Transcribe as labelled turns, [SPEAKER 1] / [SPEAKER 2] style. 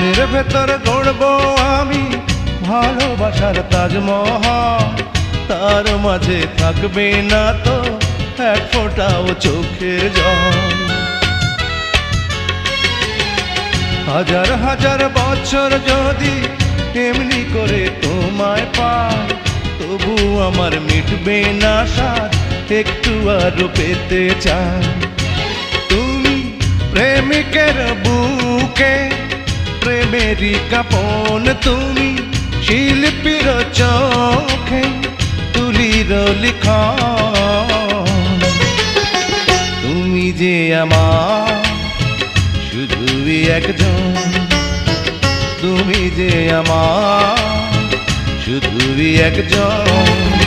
[SPEAKER 1] এর ভেতর গড়ব আমি ভালোবাসার তাজমহল, তার মাঝে থাকবে না তো এক ফোঁটাও চোখের জল। হাজার হাজার বছর যদি এমনি করে তোমায় পাই, তবু আমার মিটবে না স্বাদ, একটু আরো পেতে চাই। তুমি প্রেমিকের বুকে প্রেমেরই কাপন, তুমি শিল্পীর চোখে তুলির লিখন। তুমি যে আমার শুধুই একজন, তুমি যে আমার শুধুই একজন।